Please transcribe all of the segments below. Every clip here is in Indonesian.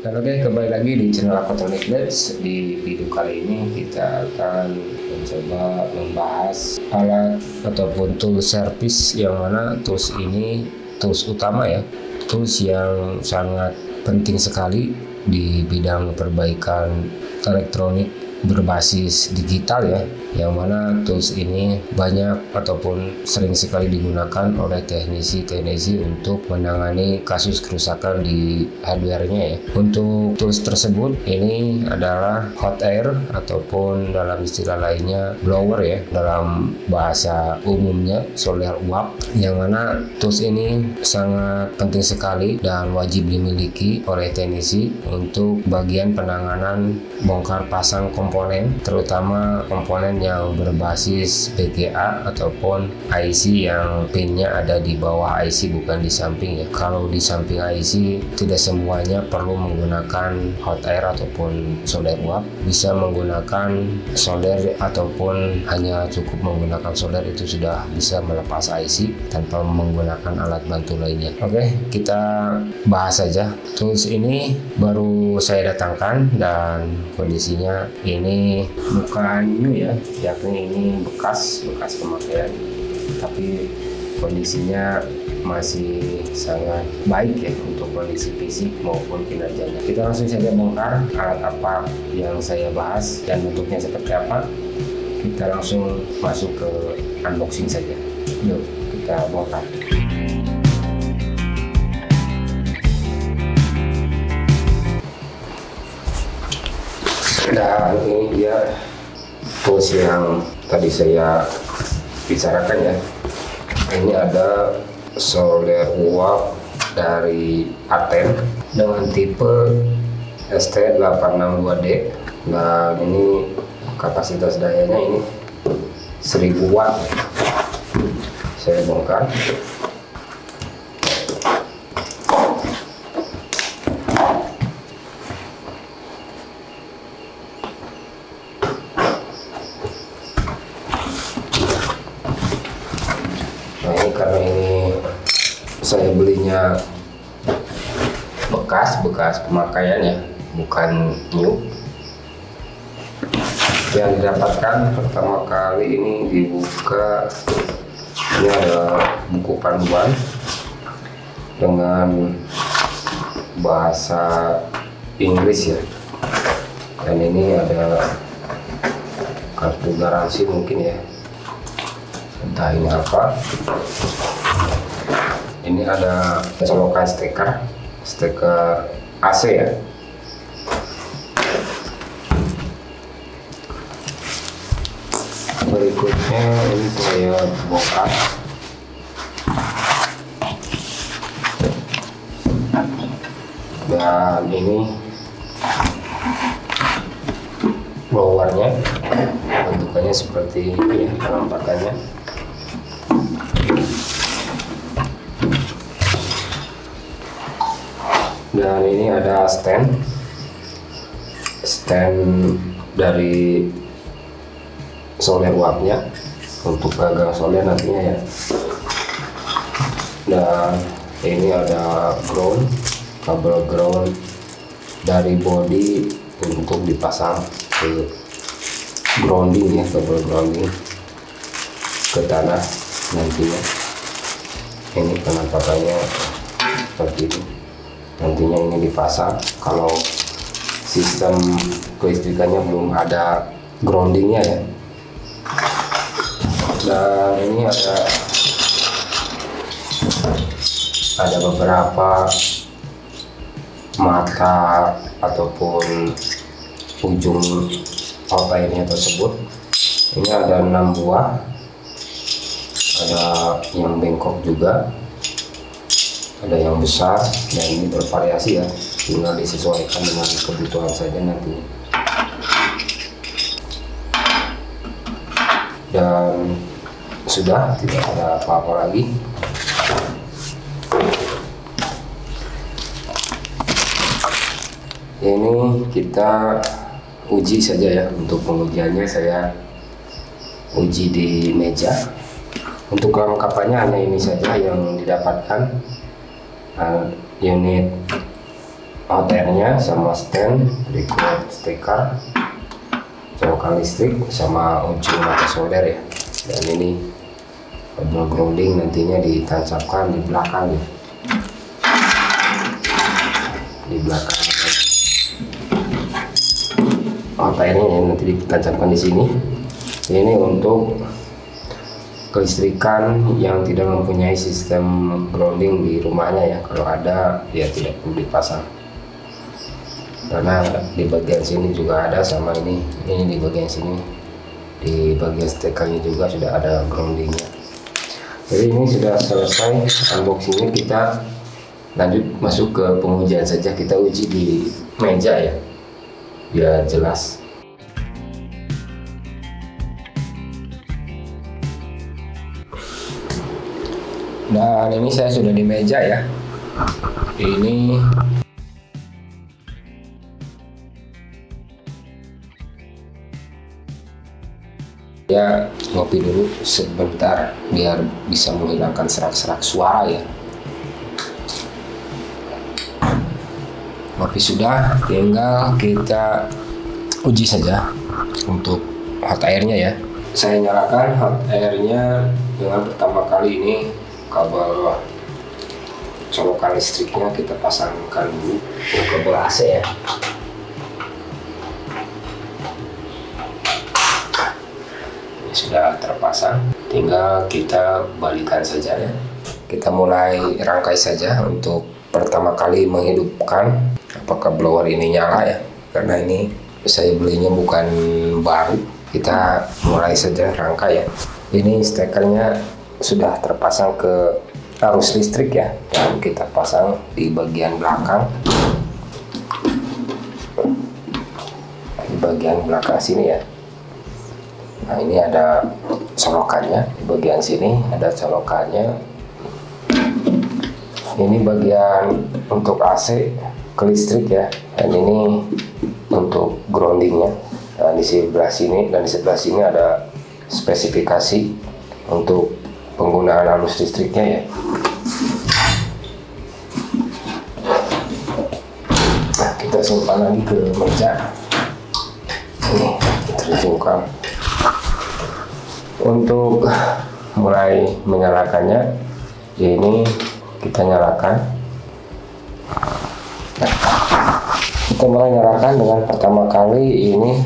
Dan oke, kembali lagi di channel Aquatronic Labs. Di video kali ini kita akan mencoba membahas alat ataupun tools service, yang mana tools ini tools utama ya, tools yang sangat penting sekali di bidang perbaikan elektronik berbasis digital ya, yang mana tools ini banyak ataupun sering sekali digunakan oleh teknisi-teknisi untuk menangani kasus kerusakan di hardware-nya ya. Untuk tools tersebut ini adalah hot air ataupun dalam istilah lainnya blower ya, dalam bahasa umumnya solder uap, yang mana tools ini sangat penting sekali dan wajib dimiliki oleh teknisi untuk bagian penanganan bongkar pasang komponen, terutama komponen yang berbasis BGA ataupun IC yang pinnya ada di bawah IC, bukan di samping ya. Kalau di samping IC tidak semuanya perlu menggunakan hot air ataupun solder uap, bisa menggunakan solder ataupun hanya cukup menggunakan solder itu sudah bisa melepas IC tanpa menggunakan alat bantu lainnya. Oke, kita bahas saja. Tools ini baru saya datangkan dan kondisinya ini bukan new ya, yakni ini bekas pemakaian, tapi kondisinya masih sangat baik ya untuk kondisi fisik maupun kinerjanya. Kita langsung saja bongkar alat apa yang saya bahas dan bentuknya seperti apa. Kita langsung masuk ke unboxing saja. Yuk kita bongkar. Dan ini dia tools yang tadi saya bicarakan ya. Ini ada solder uap dari Aten dengan tipe ST862D, dan ini kapasitas dayanya ini 1000 watt. Saya bongkar. Karena ini saya belinya bekas pemakaian ya, bukan new. Yang didapatkan pertama kali ini dibuka, ini ada buku panduan dengan bahasa Inggris ya, dan ini ada kartu garansi mungkin ya, entah ini apa. Ini ada colokan steker AC ya. Berikutnya ini saya bongkar. Dan ini blowernya, bentukannya seperti ini ya, penampakannya. Dan ini ada stand dari solder uapnya untuk gagang solder nantinya ya. Dan ini ada kabel ground dari body untuk dipasang ke grounding ya, kabel grounding ke tanah nantinya. Ini penampakannya seperti ini. Nantinya ini dipasang kalau sistem kelistrikannya belum ada groundingnya ya. Dan ini ada beberapa mata ataupun ujung hot airnya tersebut. Ini ada 6 buah, ada yang bengkok juga, ada yang besar, dan ini bervariasi ya, tinggal disesuaikan dengan kebutuhan saja nantinya. Dan sudah, tidak ada apa-apa lagi. Ini kita uji saja ya. Untuk pengujiannya saya uji di meja. Untuk kelengkapannya hanya ini saja yang didapatkan. Unit hot airnya sama stand, berikut stiker, colokan listrik sama ujung mata solder ya. Dan ini kabel grounding nantinya ditancapkan di belakang ya. Di belakang hot airnya nanti ditancapkan di sini. Ini untuk kelistrikan yang tidak mempunyai sistem grounding di rumahnya ya. Kalau ada ya tidak perlu dipasang, karena di bagian sini juga ada, sama ini di bagian sini, di bagian stekernya juga sudah ada groundingnya. Jadi ini sudah selesai unboxingnya. Kita lanjut masuk ke pengujian saja. Kita uji di meja ya, biar jelas. Dan ini saya sudah di meja ya. Ini ya, ngopi dulu sebentar biar bisa menghilangkan serak-serak suara ya. Ngopi sudah, tinggal kita uji saja untuk hot airnya ya. Saya nyalakan hot airnya dengan pertama kali ini kabel colokan listriknya kita pasangkan dulu ke kabel AC ya. Ini sudah terpasang, tinggal kita balikan saja ya. Kita mulai rangkai saja untuk pertama kali menghidupkan. Apakah blower ini nyala ya, karena ini saya belinya bukan baru. Kita mulai saja rangkai ya. Ini stekernya sudah terpasang ke arus listrik ya, dan kita pasang di bagian belakang, di bagian belakang sini ya. Nah, ini ada colokannya, di bagian sini ada colokannya. Ini bagian untuk AC ke listrik ya, dan ini untuk groundingnya. Dan di sebelah sini dan di sebelah sini ada spesifikasi untuk penggunaan arus listriknya ya. Nah, kita simpan lagi ke meja. Ini terjungkam. Untuk mulai menyalakannya, ini kita nyalakan. Nah, kita mulai nyalakan dengan pertama kali ini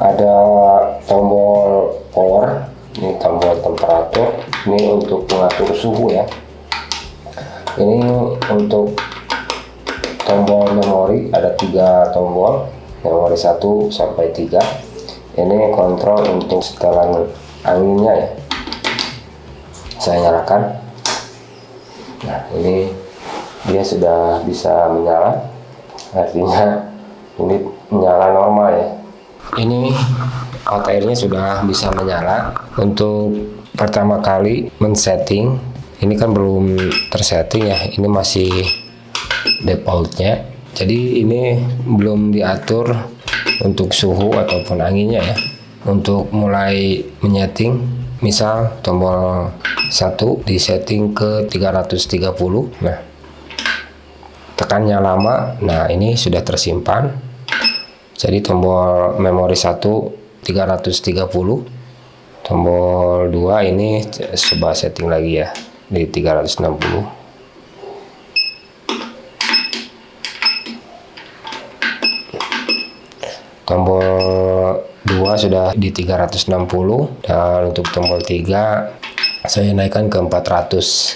ada tombol power. Ini tombol temperatur, ini untuk mengatur suhu ya. Ini untuk tombol memori, ada 3 tombol, memori 1 sampai 3. Ini kontrol untuk setelan anginnya ya. Saya nyalakan. Nah, ini dia sudah bisa menyala, artinya ini menyala normal ya. Ini hot airnya sudah bisa menyala. Untuk pertama kali men-setting, ini kan belum tersetting ya, ini masih defaultnya, jadi ini belum diatur untuk suhu ataupun anginnya ya. Untuk mulai menyeting, misal tombol 1 disetting ke 330. Nah, tekannya lama. Nah, ini sudah tersimpan. Jadi tombol memori 1 330, tombol 2 ini coba setting lagi ya di 360. Tombol 2 sudah di 360, dan untuk tombol 3 saya naikkan ke 400.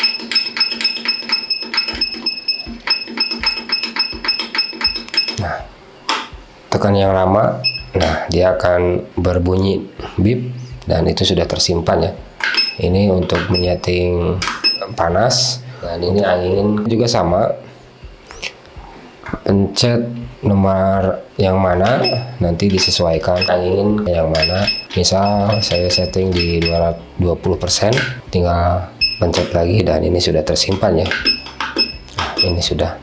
Nah, tekan yang lama. Nah, dia akan berbunyi bip, dan itu sudah tersimpan ya. Ini untuk menyeting panas, dan ini angin juga sama. Pencet nomor yang mana, nanti disesuaikan angin yang mana. Misal saya setting di 20%, tinggal pencet lagi, dan ini sudah tersimpan ya. Nah, ini sudah.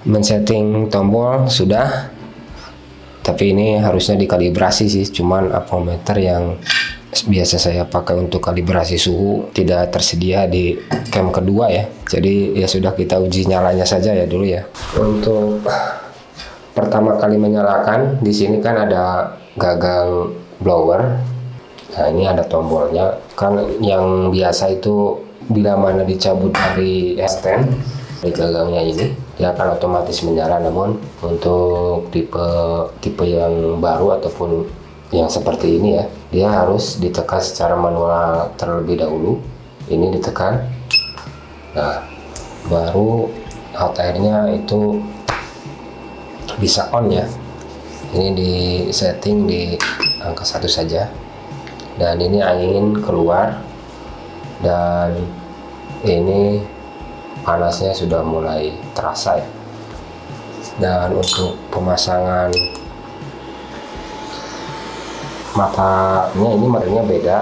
Men-setting tombol sudah. Tapi ini harusnya dikalibrasi sih, cuman avometer yang biasa saya pakai untuk kalibrasi suhu tidak tersedia di cam kedua ya. Jadi ya sudah, kita uji nyalanya saja ya dulu ya. Untuk pertama kali menyalakan, di sini kan ada gagang blower. Nah ini ada tombolnya. Kan yang biasa itu bila mana dicabut dari stand dari gagangnya ini, dia akan otomatis menyala. Namun untuk tipe yang baru ataupun yang seperti ini ya, dia harus ditekan secara manual terlebih dahulu. Ini ditekan, nah baru hot airnya itu bisa on ya. Ini di setting di angka 1 saja, dan ini angin keluar, dan ini panasnya sudah mulai terasa ya. Dan untuk pemasangan matanya, ini merahnya beda.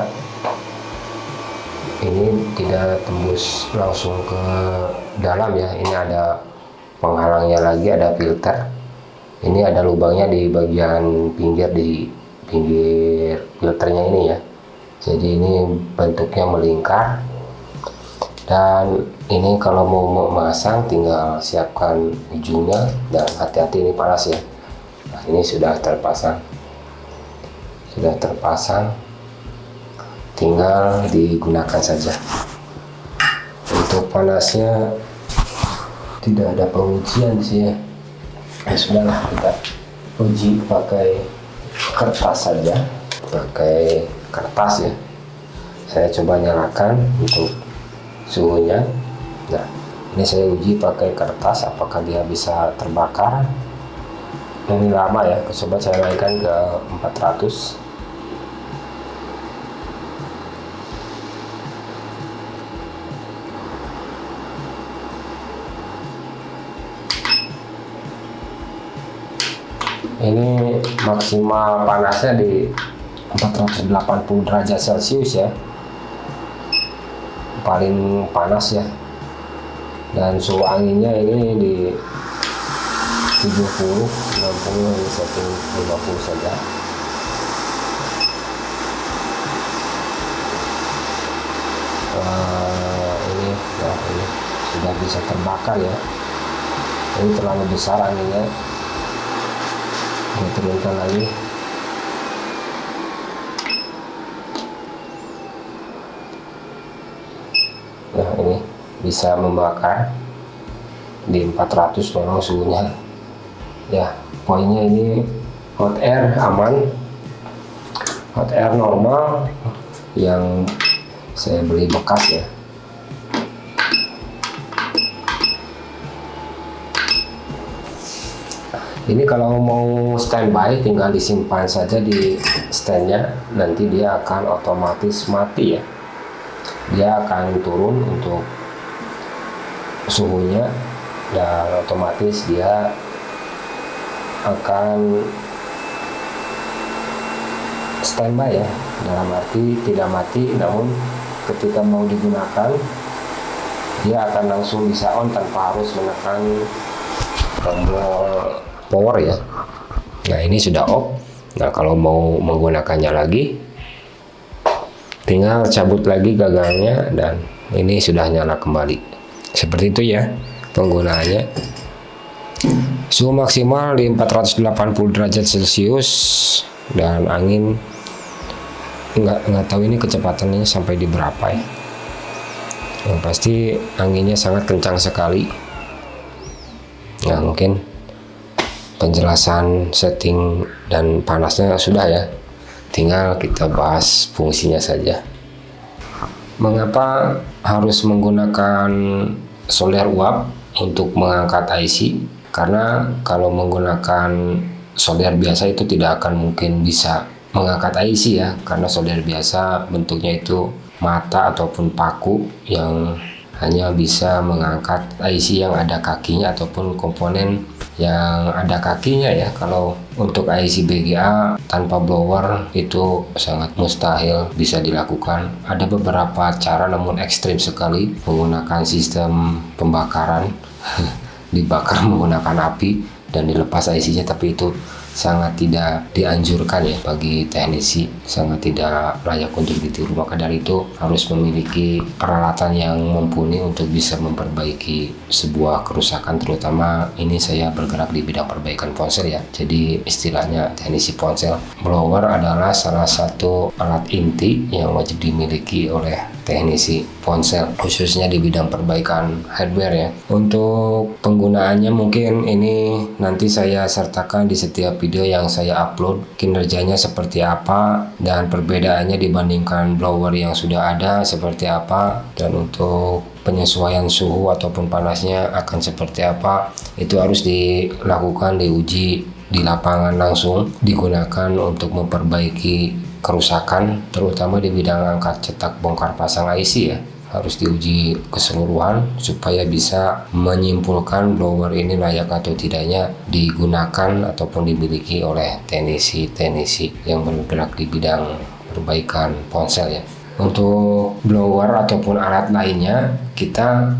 Ini tidak tembus langsung ke dalam ya, ini ada penghalangnya lagi, ada filter. Ini ada lubangnya di bagian pinggir, di pinggir filternya ini ya. Jadi ini bentuknya melingkar, dan ini kalau mau memasang tinggal siapkan ujungnya, dan hati-hati ini panas ya. Nah, ini sudah terpasang, tinggal digunakan saja. Untuk panasnya tidak ada pengujian sih ya. Ya sudahlah, kita uji pakai kertas saja, pakai kertas ya. Saya coba nyalakan untuk suhunya. Nah ini saya uji pakai kertas, apakah dia bisa terbakar. Ini lama ya, coba saya naikkan ke 400. Ini maksimal panasnya di 480 derajat Celcius ya, paling panas ya. Dan suhu anginnya ini di 70, 60, ini setting 50 saja. Ini sudah bisa terbakar ya. Ini terlalu besar anginnya. Saya turunkan lagi. Nah ini bisa membakar di 400 memang suhunya ya. Poinnya ini hot air aman, hot air normal yang saya beli bekas ya. Ini kalau mau standby tinggal disimpan saja di standnya, nanti dia akan otomatis mati ya. Dia akan turun untuk suhunya, dan otomatis dia akan standby ya. Dalam arti tidak mati, namun ketika mau digunakan dia akan langsung bisa on tanpa harus menekan tombol power ya. Nah ini sudah off. Nah kalau mau menggunakannya lagi, tinggal cabut lagi gagangnya, dan ini sudah nyala kembali. Seperti itu ya penggunaannya. Suhu maksimal di 480 derajat Celcius, dan angin nggak tahu ini kecepatannya sampai di berapa ya. Yang pasti anginnya sangat kencang sekali. Nah mungkin penjelasan setting dan panasnya sudah ya, tinggal kita bahas fungsinya saja. Mengapa harus menggunakan solder uap untuk mengangkat IC? Karena kalau menggunakan solder biasa itu tidak akan mungkin bisa mengangkat IC ya, karena solder biasa bentuknya itu mata ataupun paku yang hanya bisa mengangkat IC yang ada kakinya ataupun komponen yang ada kakinya ya. Kalau untuk IC BGA tanpa blower itu sangat mustahil bisa dilakukan. Ada beberapa cara namun ekstrim sekali, menggunakan sistem pembakaran dibakar menggunakan api. dan dilepas IC-nya, tapi itu sangat tidak dianjurkan ya bagi teknisi, sangat tidak layak untuk ditiru. Maka dari itu harus memiliki peralatan yang mumpuni untuk bisa memperbaiki sebuah kerusakan, terutama ini saya bergerak di bidang perbaikan ponsel ya. Jadi istilahnya teknisi ponsel. Blower adalah salah satu alat inti yang wajib dimiliki oleh teknisi ponsel, khususnya di bidang perbaikan hardware ya. Untuk penggunaannya mungkin ini nanti saya sertakan di setiap video yang saya upload, kinerjanya seperti apa dan perbedaannya dibandingkan blower yang sudah ada seperti apa, dan untuk penyesuaian suhu ataupun panasnya akan seperti apa. Itu harus dilakukan, diuji di lapangan langsung, digunakan untuk memperbaiki kerusakan, terutama di bidang angkat cetak bongkar pasang IC ya. Harus diuji keseluruhan supaya bisa menyimpulkan blower ini layak atau tidaknya digunakan ataupun dimiliki oleh teknisi-teknisi yang bergerak di bidang perbaikan ponsel ya. Untuk blower ataupun alat lainnya, kita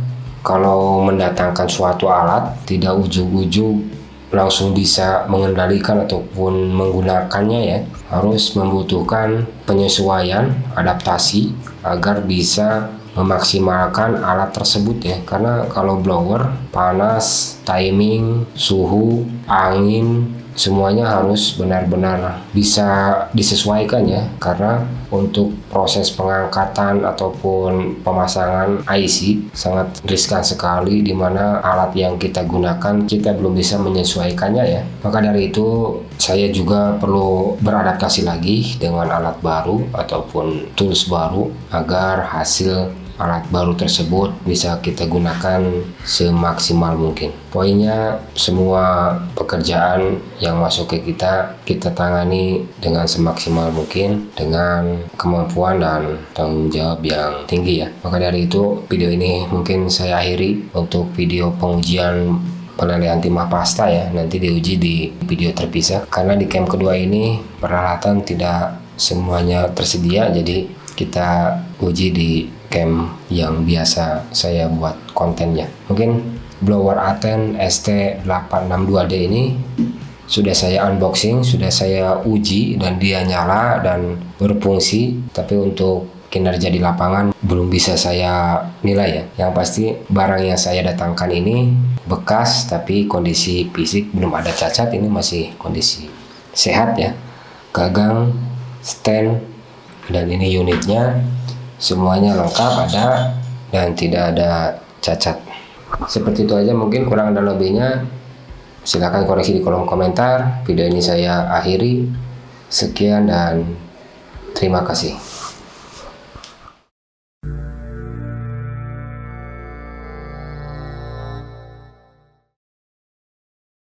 kalau mendatangkan suatu alat tidak ujug-ujug langsung bisa mengendalikan ataupun menggunakannya ya, harus membutuhkan penyesuaian, adaptasi agar bisa memaksimalkan alat tersebut ya. Karena kalau blower, panas, timing, suhu, angin, semuanya harus benar-benar bisa disesuaikan ya, karena untuk proses pengangkatan ataupun pemasangan IC sangat riskan sekali, dimana alat yang kita gunakan kita belum bisa menyesuaikannya ya. Maka dari itu saya juga perlu beradaptasi lagi dengan alat baru ataupun tools baru agar hasil alat baru tersebut bisa kita gunakan semaksimal mungkin. Poinnya, semua pekerjaan yang masuk ke kita tangani dengan semaksimal mungkin, dengan kemampuan dan tanggung jawab yang tinggi ya. Maka dari itu video ini mungkin saya akhiri untuk video pengujian pelelehan timah pasta ya. Nanti diuji di video terpisah, karena di camp kedua ini peralatan tidak semuanya tersedia, jadi kita uji di camp yang biasa saya buat kontennya. Mungkin blower Aten ST862D ini sudah saya unboxing, sudah saya uji dan dia nyala dan berfungsi, tapi untuk kinerja di lapangan belum bisa saya nilai ya. Yang pasti barang yang saya datangkan ini bekas, tapi kondisi fisik belum ada cacat, ini masih kondisi sehat ya. Gagang, stand, dan ini unitnya semuanya lengkap ada dan tidak ada cacat. Seperti itu aja, mungkin kurang dan lebihnya silahkan koreksi di kolom komentar. Video ini saya akhiri, sekian dan terima kasih.